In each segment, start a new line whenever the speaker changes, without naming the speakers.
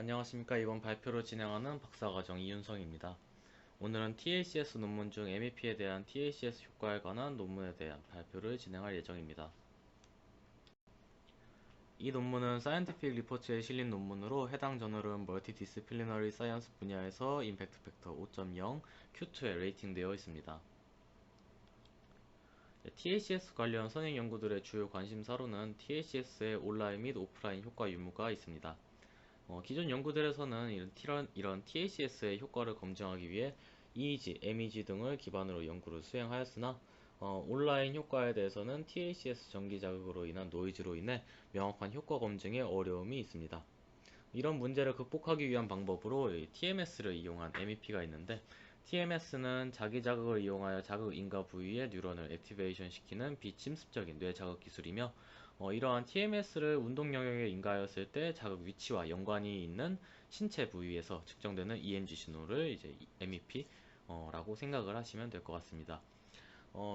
안녕하십니까. 이번 발표를 진행하는 박사과정 이윤성입니다. 오늘은 TACS 논문 중 MEP에 대한 TACS 효과에 관한 논문에 대한 발표를 진행할 예정입니다. 이 논문은 사이언티픽 리포츠에 실린 논문으로 해당 저널은 멀티디스플리너리 사이언스 분야에서 임팩트 팩터 5.0 Q2에 레이팅되어 있습니다. TACS 관련 선행 연구들의 주요 관심사로는 TACS의 온라인 및 오프라인 효과 유무가 있습니다. 기존 연구들에서는 이런 TACS의 효과를 검증하기 위해 EEG, MEG 등을 기반으로 연구를 수행하였으나 온라인 효과에 대해서는 TACS 전기 자극으로 인한 노이즈로 인해 명확한 효과 검증에 어려움이 있습니다. 이런 문제를 극복하기 위한 방법으로 TMS를 이용한 MEP가 있는데, TMS는 자기 자극을 이용하여 자극 인가 부위의 뉴런을 액티베이션 시키는 비침습적인 뇌 자극 기술이며, 이러한 TMS를 운동 영역에 인가하였을 때 자극 위치와 연관이 있는 신체 부위에서 측정되는 EMG 신호를 이제 MEP라고 생각을 하시면 될 것 같습니다.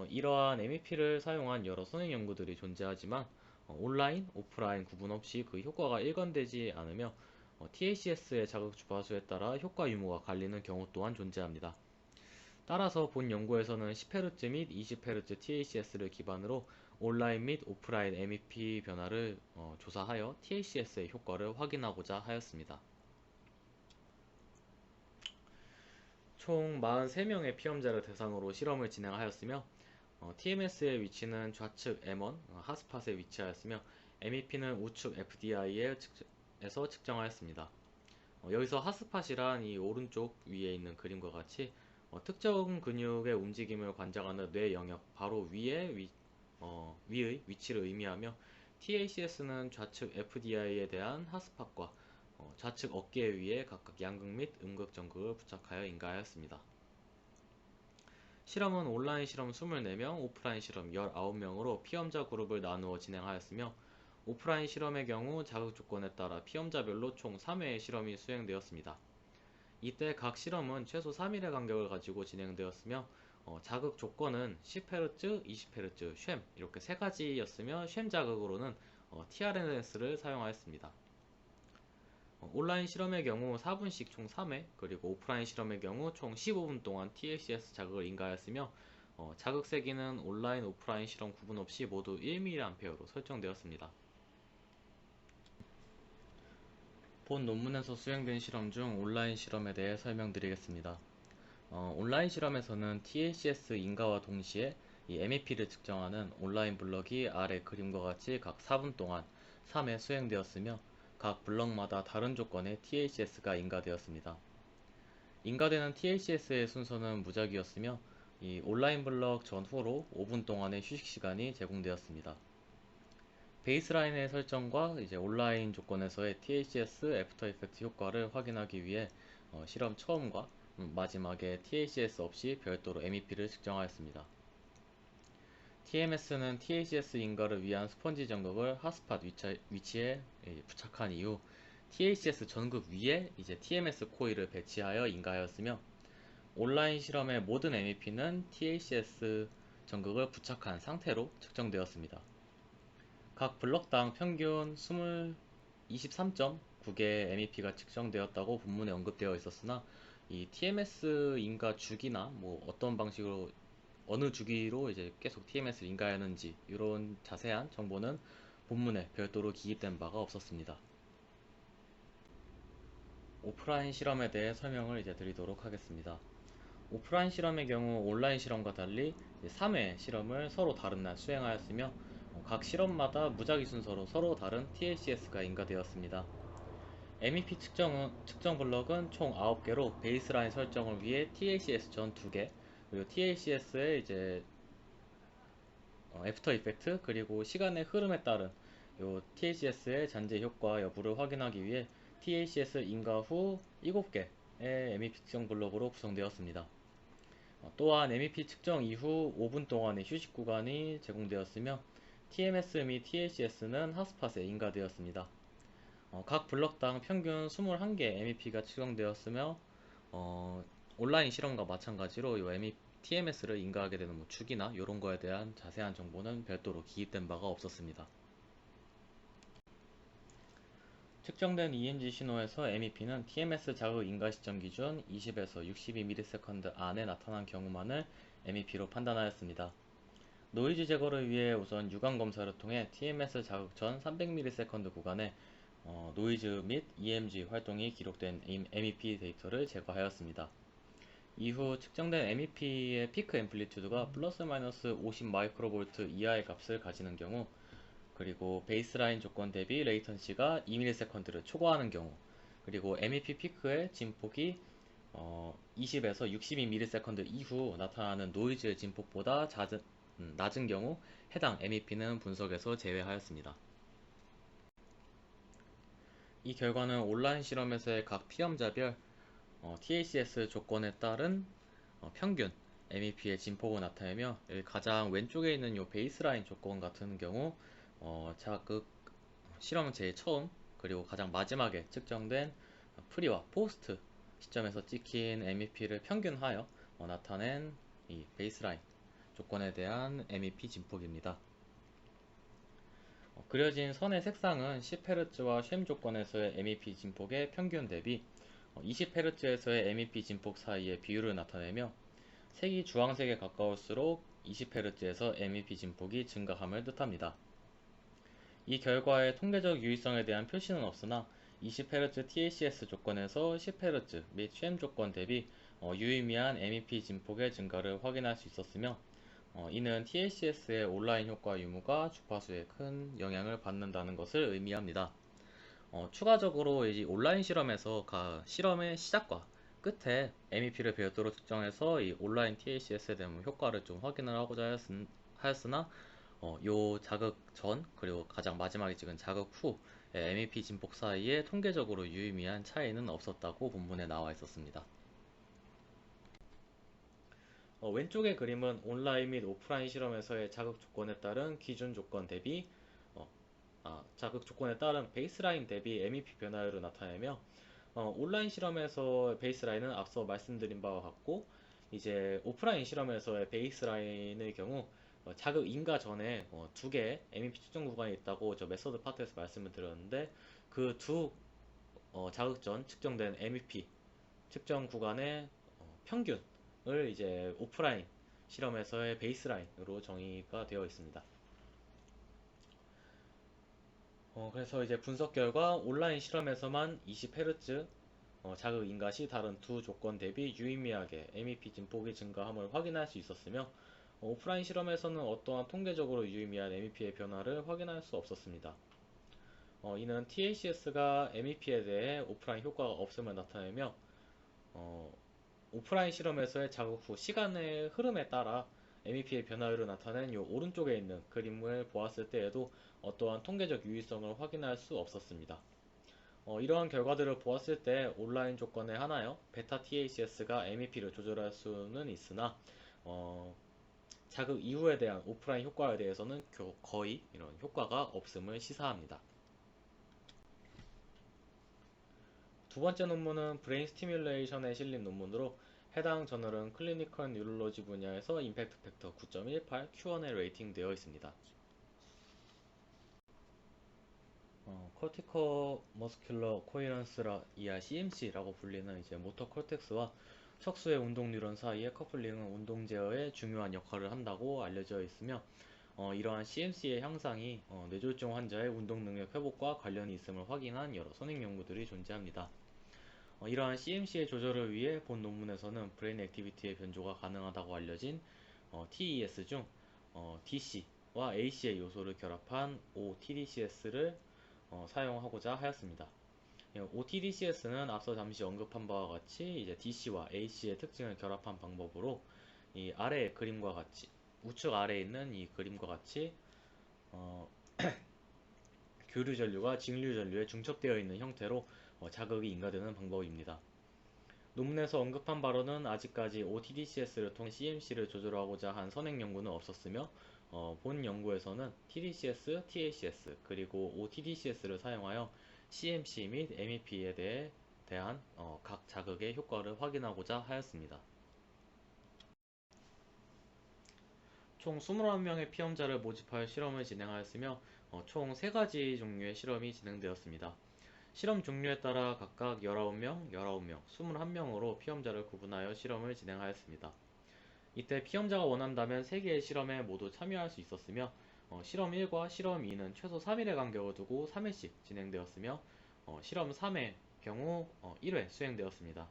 이러한 MEP를 사용한 여러 선행 연구들이 존재하지만 온라인, 오프라인 구분 없이 그 효과가 일관되지 않으며 TACS의 자극 주파수에 따라 효과 유무가 갈리는 경우 또한 존재합니다. 따라서 본 연구에서는 10Hz 및 20Hz TACS를 기반으로 온라인 및 오프라인 MEP 변화를 조사하여 TACS의 효과를 확인하고자 하였습니다. 총 43명의 피험자를 대상으로 실험을 진행하였으며 TMS의 위치는 좌측 M1 핫스팟에 위치하였으며 MEP는 우측 FDI에서 측정하였습니다. 여기서 핫스팟이란 이 오른쪽 위에 있는 그림과 같이 특정 근육의 움직임을 관장하는 뇌 영역 바로 위의 위치를 의미하며, TACS는 좌측 FDI에 대한 핫스팟과 좌측 어깨 위에 각각 양극 및 음극 전극을 부착하여 인가하였습니다. 실험은 온라인 실험 24명, 오프라인 실험 19명으로 피험자 그룹을 나누어 진행하였으며, 오프라인 실험의 경우 자극 조건에 따라 피험자별로 총 3회의 실험이 수행되었습니다. 이때 각 실험은 최소 3일의 간격을 가지고 진행되었으며 자극 조건은 10Hz, 20Hz, 쉔 이렇게 세 가지였으며, 쉔 자극으로는 TRNS를 사용하였습니다. 온라인 실험의 경우 4분씩 총 3회, 그리고 오프라인 실험의 경우 총 15분 동안 TACS 자극을 인가하였으며, 자극 세기는 온라인, 오프라인 실험 구분 없이 모두 1mA로 설정되었습니다. 본 논문에서 수행된 실험 중 온라인 실험에 대해 설명드리겠습니다. 온라인 실험에서는 TACS 인가와 동시에 이 MEP를 측정하는 온라인 블럭이 아래 그림과 같이 각 4분 동안 3회 수행되었으며, 각 블럭마다 다른 조건의 TACS가 인가되었습니다. 인가되는 TACS의 순서는 무작위였으며, 이 온라인 블럭 전후로 5분 동안의 휴식 시간이 제공되었습니다. 베이스라인의 설정과 이제 온라인 조건에서의 TACS 애프터 이펙트 효과를 확인하기 위해 실험 처음과 마지막에 TACS 없이 별도로 MEP를 측정하였습니다. TMS는 TACS 인가를 위한 스펀지 전극을 핫스팟 위치에 부착한 이후 TACS 전극 위에 이제 TMS 코일을 배치하여 인가하였으며, 온라인 실험의 모든 MEP는 TACS 전극을 부착한 상태로 측정되었습니다. 각 블럭당 평균 23.9개의 MEP가 측정되었다고 본문에 언급되어 있었으나, 이 TMS 인가 주기나 어떤 방식으로 어느 주기로 이제 계속 TMS를 인가하는지 이런 자세한 정보는 본문에 별도로 기입된 바가 없었습니다. 오프라인 실험에 대해 설명을 이제 드리도록 하겠습니다. 오프라인 실험의 경우 온라인 실험과 달리 3회 실험을 서로 다른 날 수행하였으며, 각 실험마다 무작위 순서로 서로 다른 TACS가 인가되었습니다. MEP 측정 블럭은 총 9개로 베이스라인 설정을 위해 TACS 전 2개, 그리고 TACS의 이제 애프터 이펙트, 그리고 시간의 흐름에 따른 TACS의 잔재 효과 여부를 확인하기 위해 TACS 인가 후 7개의 MEP 측정 블럭으로 구성되었습니다. 또한 MEP 측정 이후 5분 동안의 휴식 구간이 제공되었으며, TMS 및 TACS는 핫스팟에 인가되었습니다. 각 블럭당 평균 21개 MEP가 측정되었으며, 온라인 실험과 마찬가지로 TMS를 인가하게 되는 주기나 이런 거에 대한 자세한 정보는 별도로 기입된 바가 없었습니다. 측정된 EMG 신호에서 MEP는 TMS 자극 인가 시점 기준 20에서 62ms 안에 나타난 경우만을 MEP로 판단하였습니다. 노이즈 제거를 위해 우선 유관 검사를 통해 TMS 자극 전 300ms 구간에 노이즈 및 EMG 활동이 기록된 MEP 데이터를 제거하였습니다. 이후 측정된 MEP의 피크 앰플리튜드가 플러스 마이너스 50 마이크로볼트 이하의 값을 가지는 경우, 그리고 베이스라인 조건 대비 레이턴시가 2ms를 초과하는 경우, 그리고 MEP 피크의 진폭이 20에서 62ms 이후 나타나는 노이즈의 진폭보다 낮은 경우 해당 MEP는 분석에서 제외하였습니다. 이 결과는 온라인 실험에서의 각 피험자별 TACS 조건에 따른 평균 MEP의 진폭을 나타내며, 가장 왼쪽에 있는 이 베이스라인 조건 같은 경우 자극 실험 제일 처음 그리고 가장 마지막에 측정된 프리와 포스트 시점에서 찍힌 MEP를 평균하여 나타낸 이 베이스라인 조건에 대한 MEP 진폭입니다. 그려진 선의 색상은 10Hz와 쉔 조건에서의 MEP 진폭의 평균 대비 20Hz에서의 MEP 진폭 사이의 비율을 나타내며, 색이 주황색에 가까울수록 20Hz에서 MEP 진폭이 증가함을 뜻합니다. 이 결과의 통계적 유의성에 대한 표시는 없으나 20Hz TACS 조건에서 10Hz 및 쉔 조건 대비 유의미한 MEP 진폭의 증가를 확인할 수 있었으며, 이는 TACS의 온라인 효과 유무가 주파수에 큰 영향을 받는다는 것을 의미합니다. 추가적으로 이 온라인 실험에서 실험의 시작과 끝에 MEP를 별도로 측정해서 이 온라인 TACS에 대한 효과를 좀 확인을 하고자 하였으나, 요 자극 전 그리고 가장 마지막에 찍은 자극 후 MEP 진폭 사이에 통계적으로 유의미한 차이는 없었다고 본문에 나와 있었습니다. 왼쪽의 그림은 온라인 및 오프라인 실험에서의 자극 조건에 따른 기준 조건 대비 자극 조건에 따른 베이스라인 대비 MEP 변화율을 나타내며, 온라인 실험에서 베이스라인은 앞서 말씀드린 바와 같고, 이제 오프라인 실험에서의 베이스라인의 경우 자극 인가 전에 두 개의 MEP 측정 구간이 있다고 저 메서드 파트에서 말씀을 드렸는데, 그 두 자극 전 측정된 MEP 측정 구간의 평균을 이제 오프라인 실험에서의 베이스라인으로 정의가 되어 있습니다. 그래서 이제 분석 결과 온라인 실험에서만 20Hz 자극 인가 시 다른 두 조건 대비 유의미하게 MEP 진폭이 증가함을 확인할 수 있었으며, 오프라인 실험에서는 어떠한 통계적으로 유의미한 MEP의 변화를 확인할 수 없었습니다. 이는 TACS가 MEP에 대해 오프라인 효과가 없음을 나타내며, 오프라인 실험에서의 자극 후 시간의 흐름에 따라 MEP의 변화율을 나타낸 이 오른쪽에 있는 그림을 보았을 때에도 어떠한 통계적 유의성을 확인할 수 없었습니다. 이러한 결과들을 보았을 때 온라인 조건에 한하여 베타 TACS가 MEP를 조절할 수는 있으나 자극 이후에 대한 오프라인 효과에 대해서는 거의 이런 효과가 없음을 시사합니다. 두 번째 논문은 브레인 스티뮬레이션에 실린 논문으로, 해당 저널은 클리니컬 뉴럴로지 분야에서 임팩트 팩터 9.18 Q&A 레이팅되어 있습니다. 코티코 머스큘러 코헤런스라 이하 CMC라고 불리는 이제 모터 콜텍스와 척수의 운동 뉴런 사이의 커플링은 운동 제어에 중요한 역할을 한다고 알려져 있으며, 이러한 CMC의 향상이 뇌졸중 환자의 운동 능력 회복과 관련이 있음을 확인한 여러 선행 연구들이 존재합니다. 이러한 CMC의 조절을 위해 본 논문에서는 브레인 액티비티의 변조가 가능하다고 알려진 TES 중 DC와 AC의 요소를 결합한 OTDCS를 사용하고자 하였습니다. OTDCS는 앞서 잠시 언급한 바와 같이 이제 DC와 AC의 특징을 결합한 방법으로 이 아래의 그림과 같이, 우측 아래에 있는 이 그림과 같이 교류 전류가 직류 전류에 중첩되어 있는 형태로 자극이 인가되는 방법입니다. 논문에서 언급한 바로는 아직까지 OTDCS를 통해 CMC를 조절하고자 한 선행 연구는 없었으며, 본 연구에서는 TDCS, TACS, 그리고 OTDCS를 사용하여 CMC 및 MEP에 대한 각 자극의 효과를 확인하고자 하였습니다. 총 21명의 피험자를 모집하여 실험을 진행하였으며, 총 3가지 종류의 실험이 진행되었습니다. 실험 종류에 따라 각각 19명, 19명, 21명으로 피험자를 구분하여 실험을 진행하였습니다. 이때 피험자가 원한다면 3개의 실험에 모두 참여할 수 있었으며 실험 1과 실험 2는 최소 3일의 간격을 두고 3회씩 진행되었으며 실험 3의 경우 1회 수행되었습니다.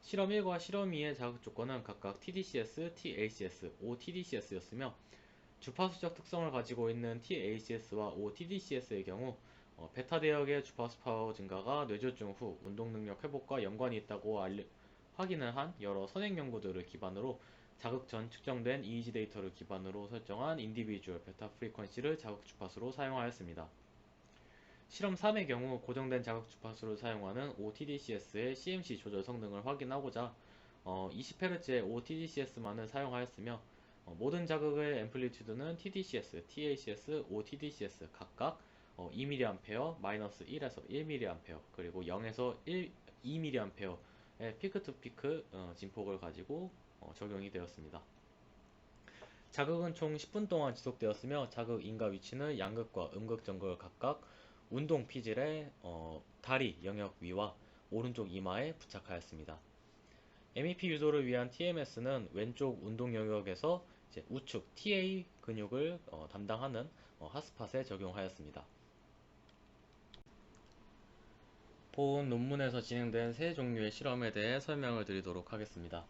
실험 1과 실험 2의 자극 조건은 각각 TDCS, TACS, OTDCS였으며 주파수적 특성을 가지고 있는 TACS와 OTDCS의 경우 베타 대역의 주파수 파워 증가가 뇌졸중 후 운동 능력 회복과 연관이 있다고 확인을 한 여러 선행 연구들을 기반으로 자극 전 측정된 EEG 데이터를 기반으로 설정한 인디비주얼 베타 프리퀀시를 자극 주파수로 사용하였습니다. 실험 3의 경우 고정된 자극 주파수를 사용하는 OTDCS의 CMC 조절 성능을 확인하고자 20Hz의 OTDCS만을 사용하였으며 모든 자극의 앰플리튜드는 TDCS, TACS, OTDCS 각각 2mA, 마이너스 1에서 1mA, 그리고 0에서 2mA의 피크 투 피크 진폭을 가지고 적용이 되었습니다. 자극은 총 10분 동안 지속되었으며 자극 인가 위치는 양극과 음극 정극을 각각 운동 피질의 다리 영역 위와 오른쪽 이마에 부착하였습니다. MEP 유도를 위한 TMS는 왼쪽 운동 영역에서 우측 TA 근육을 담당하는 핫스팟에 적용하였습니다. 본 논문에서 진행된 세 종류의 실험에 대해 설명을 드리도록 하겠습니다.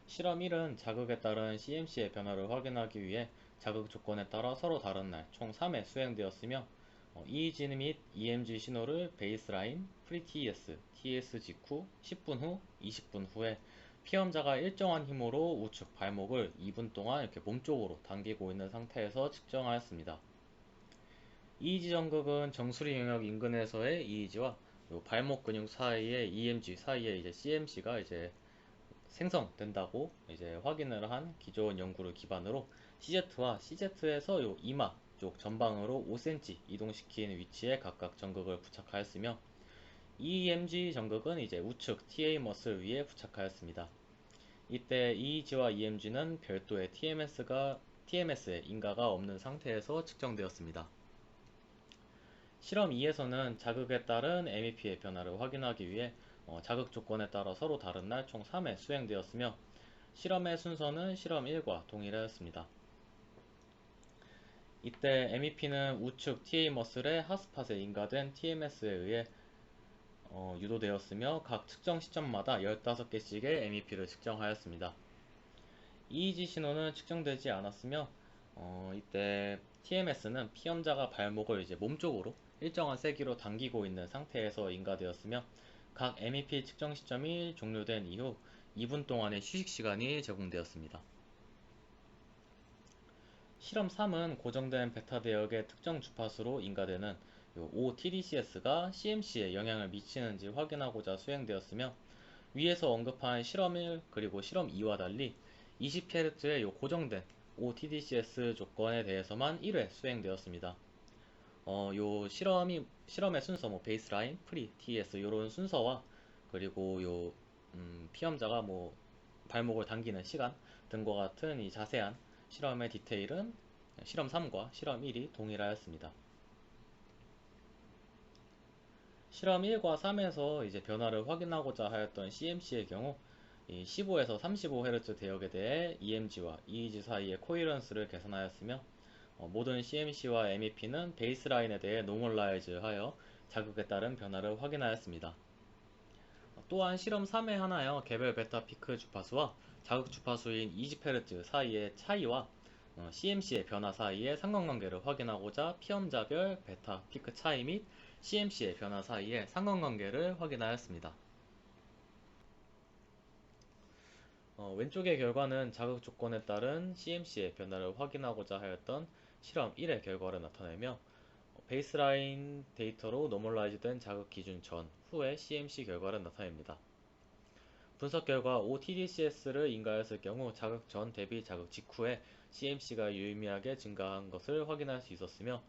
실험 1은 자극에 따른 CMC의 변화를 확인하기 위해 자극 조건에 따라 서로 다른 날 총 3회 수행되었으며 EEG 및 EMG 신호를 베이스라인, 프리-TES, TS 직후 10분 후, 20분 후에 피험자가 일정한 힘으로 우측 발목을 2분 동안 이렇게 몸쪽으로 당기고 있는 상태에서 측정하였습니다. EEG 정극은 정수리 영역 인근에서의 EEG와 발목 근육 사이의 EMG 사이에 이제 CMC가 이제 생성된다고 이제 확인을 한 기존 연구를 기반으로 CZ와 CZ에서 요 이마 쪽 전방으로 5cm 이동시킨 위치에 각각 정극을 부착하였으며 EMG 정극은 이제 우측 TA 머슬 위에 부착하였습니다. 이때 EEG와 EMG는 별도의 TMS에 인가가 없는 상태에서 측정되었습니다. 실험 2에서는 자극에 따른 MEP의 변화를 확인하기 위해 자극 조건에 따라 서로 다른 날 총 3회 수행되었으며 실험의 순서는 실험 1과 동일하였습니다. 이때 MEP는 우측 TA 머슬의 핫스팟에 인가된 TMS에 의해 유도되었으며 각 측정 시점마다 15개씩의 MEP를 측정하였습니다. EEG 신호는 측정되지 않았으며 이때 TMS는 피험자가 발목을 이제 몸쪽으로 일정한 세기로 당기고 있는 상태에서 인가되었으며 각 MEP 측정 시점이 종료된 이후 2분 동안의 휴식 시간이 제공되었습니다. 실험 3은 고정된 베타 대역의 특정 주파수로 인가되는 OTDCS가 CMC에 영향을 미치는지 확인하고자 수행되었으며 위에서 언급한 실험 1 그리고 실험 2와 달리 20Hz의 고정된 OTDCS 조건에 대해서만 1회 수행되었습니다. 요 실험의 순서, 베이스라인, 프리, TS 요런 순서와 그리고 피험자가 발목을 당기는 시간 등과 같은 이 자세한 실험의 디테일은 실험 3과 실험 1이 동일하였습니다. 실험 1과 3에서 이제 변화를 확인하고자 하였던 CMC의 경우 15에서 35Hz 대역에 대해 EMG와 EEG 사이의 코이런스를 계산하였으며 모든 CMC와 MEP는 베이스라인에 대해 노멀라이즈하여 자극에 따른 변화를 확인하였습니다. 또한 실험 3에 하나여 개별 베타 피크 주파수와 자극 주파수인 20Hz 사이의 차이와 CMC의 변화 사이의 상관관계를 확인하고자 피험자별 베타 피크 차이 및 CMC의 변화 사이의 상관관계를 확인하였습니다. 왼쪽의 결과는 자극 조건에 따른 CMC의 변화를 확인하고자 하였던 실험 1의 결과를 나타내며 베이스라인 데이터로 노멀라이즈된 자극 기준 전, 후의 CMC 결과를 나타냅니다. 분석 결과 OTDCS를 인가했을 경우 자극 전 대비 자극 직후에 CMC가 유의미하게 증가한 것을 확인할 수 있었으며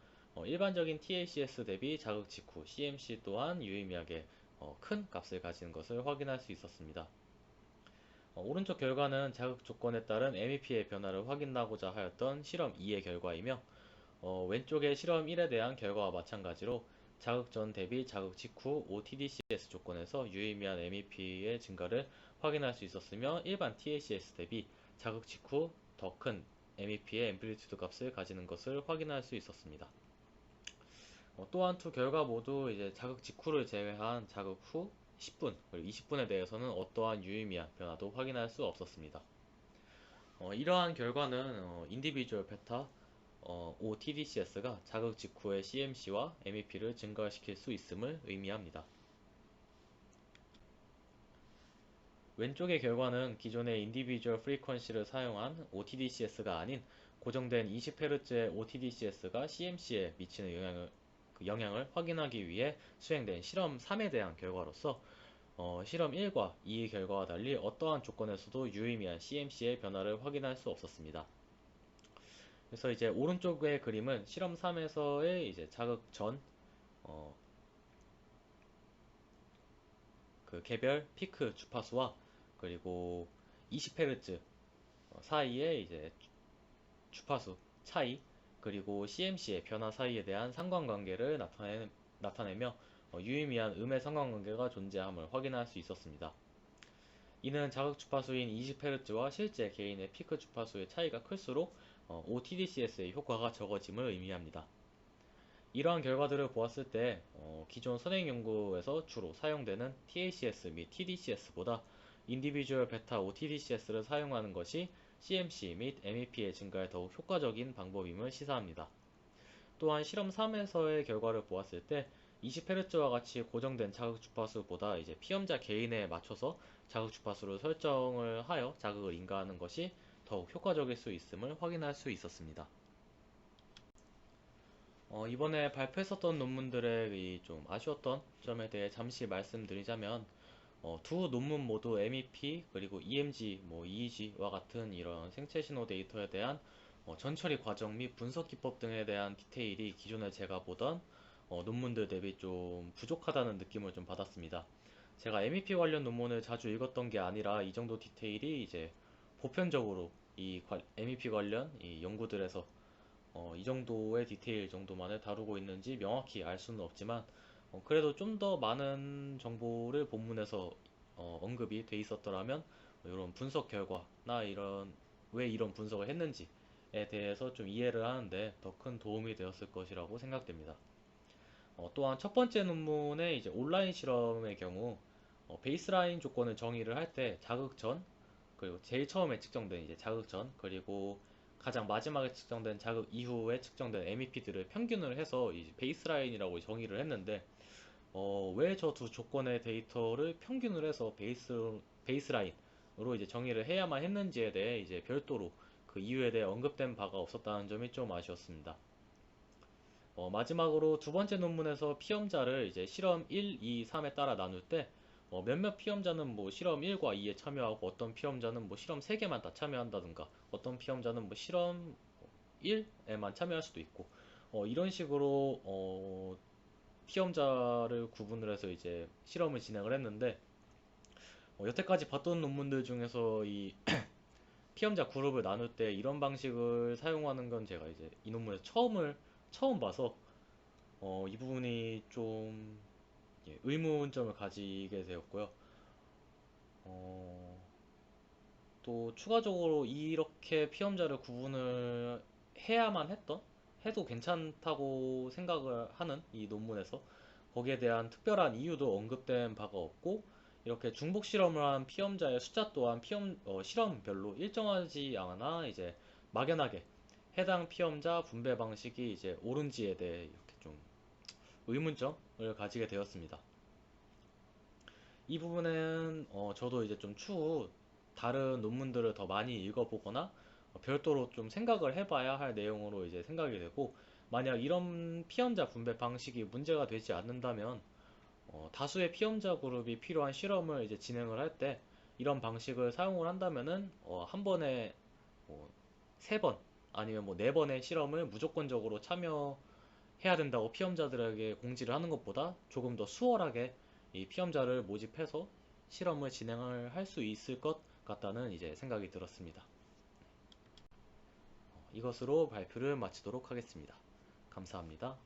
일반적인 TACS 대비 자극 직후 CMC 또한 유의미하게 큰 값을 가지는 것을 확인할 수 있었습니다. 오른쪽 결과는 자극 조건에 따른 MEP의 변화를 확인하고자 하였던 실험 2의 결과이며 왼쪽의 실험 1에 대한 결과와 마찬가지로 자극 전 대비 자극 직후 OTDCS 조건에서 유의미한 MEP의 증가를 확인할 수 있었으며 일반 TACS 대비 자극 직후 더 큰 MEP의 앰플리튜드 값을 가지는 것을 확인할 수 있었습니다. 또한 두 결과 모두 이제 자극 직후를 제외한 자극 후 10분 그리고 20분에 대해서는 어떠한 유의미한 변화도 확인할 수 없었습니다. 이러한 결과는 인디비주얼 베타 OTDCS가 자극 직후의 CMC와 MEP를 증가시킬 수 있음을 의미합니다. 왼쪽의 결과는 기존의 인디비주얼 프리퀀시를 사용한 OTDCS가 아닌 고정된 20Hz의 OTDCS가 CMC에 미치는 영향을 확인하기 위해 수행된 실험 3에 대한 결과로서 실험 1과 2의 결과와 달리 어떠한 조건에서도 유의미한 CMC의 변화를 확인할 수 없었습니다. 그래서 이제 오른쪽의 그림은 실험 3에서의 이제 자극 전 그 개별 피크 주파수와 그리고 20Hz 사이의 이제 주파수 차이 그리고 CMC의 변화 사이에 대한 상관관계를 나타내며 유의미한 음의 상관관계가 존재함을 확인할 수 있었습니다. 이는 자극 주파수인 20Hz와 실제 개인의 피크 주파수의 차이가 클수록 OTDCS의 효과가 적어짐을 의미합니다. 이러한 결과들을 보았을 때 기존 선행 연구에서 주로 사용되는 TACS 및 TDCS보다 인디비주얼 베타 OTDCS를 사용하는 것이 CMC 및 MEP의 증가에 더욱 효과적인 방법임을 시사합니다. 또한 실험 3에서의 결과를 보았을 때 20Hz와 같이 고정된 자극 주파수보다 이제 피험자 개인에 맞춰서 자극 주파수를 설정을 하여 자극을 인가하는 것이 더욱 효과적일 수 있음을 확인할 수 있었습니다. 이번에 발표했었던 논문들의 이 좀 아쉬웠던 점에 대해 잠시 말씀드리자면 두 논문 모두 MEP 그리고 EMG, EEG와 같은 이런 생체 신호 데이터에 대한 전처리 과정 및 분석 기법 등에 대한 디테일이 기존에 제가 보던 논문들 대비 좀 부족하다는 느낌을 좀 받았습니다. 제가 MEP 관련 논문을 자주 읽었던 게 아니라 이 정도 디테일이 이제 보편적으로 이 MEP 관련 이 연구들에서 이 정도의 디테일 정도만을 다루고 있는지 명확히 알 수는 없지만 그래도 좀 더 많은 정보를 본문에서 언급이 돼 있었더라면 이런 분석 결과나 왜 이런 분석을 했는지에 대해서 좀 이해를 하는데 더 큰 도움이 되었을 것이라고 생각됩니다. 또한 첫 번째 논문의 이제 온라인 실험의 경우 베이스라인 조건을 정의를 할 때 자극 전 그리고 제일 처음에 측정된 이제 자극 전 그리고 가장 마지막에 측정된 자극 이후에 측정된 MEP들을 평균을 해서 이제 베이스라인이라고 정의를 했는데 왜 저 두 조건의 데이터를 평균을 해서 베이스라인으로 이제 정의를 해야만 했는지에 대해 이제 별도로 그 이유에 대해 언급된 바가 없었다는 점이 좀 아쉬웠습니다. 마지막으로 두 번째 논문에서 피험자를 이제 실험 1, 2, 3에 따라 나눌 때 몇몇 피험자는 뭐 실험 1과 2에 참여하고 어떤 피험자는 뭐 실험 3개만 다 참여한다든가 어떤 피험자는 뭐 실험 1에만 참여할 수도 있고 이런 식으로 피험자를 구분을 해서 이제 실험을 진행을 했는데 여태까지 봤던 논문들 중에서 이 피험자 그룹을 나눌 때 이런 방식을 사용하는 건 제가 이제 이 논문에서 처음 봐서 이 부분이 좀 의문점을 가지게 되었고요. 어, 또 추가적으로 이렇게 피험자를 구분을 해도 괜찮다고 생각을 하는 이 논문에서 거기에 대한 특별한 이유도 언급된 바가 없고 이렇게 중복 실험을 한 피험자의 숫자 또한 실험별로 일정하지 않아 이제 막연하게 해당 피험자 분배 방식이 이제 옳은지에 대해 이렇게 좀 의문점을 가지게 되었습니다. 이 부분은 저도 이제 좀 추후 다른 논문들을 더 많이 읽어보거나 별도로 좀 생각을 해봐야 할 내용으로 이제 생각이 되고 만약 이런 피험자 분배 방식이 문제가 되지 않는다면 다수의 피험자 그룹이 필요한 실험을 이제 진행을 할 때 이런 방식을 사용을 한다면은 한 번에 뭐 3번 아니면 뭐 4번의 실험을 무조건적으로 참여해야 된다고 피험자들에게 공지를 하는 것보다 조금 더 수월하게 이 피험자를 모집해서 실험을 진행을 할 수 있을 것 같다는 이제 생각이 들었습니다. 이것으로 발표를 마치도록 하겠습니다. 감사합니다.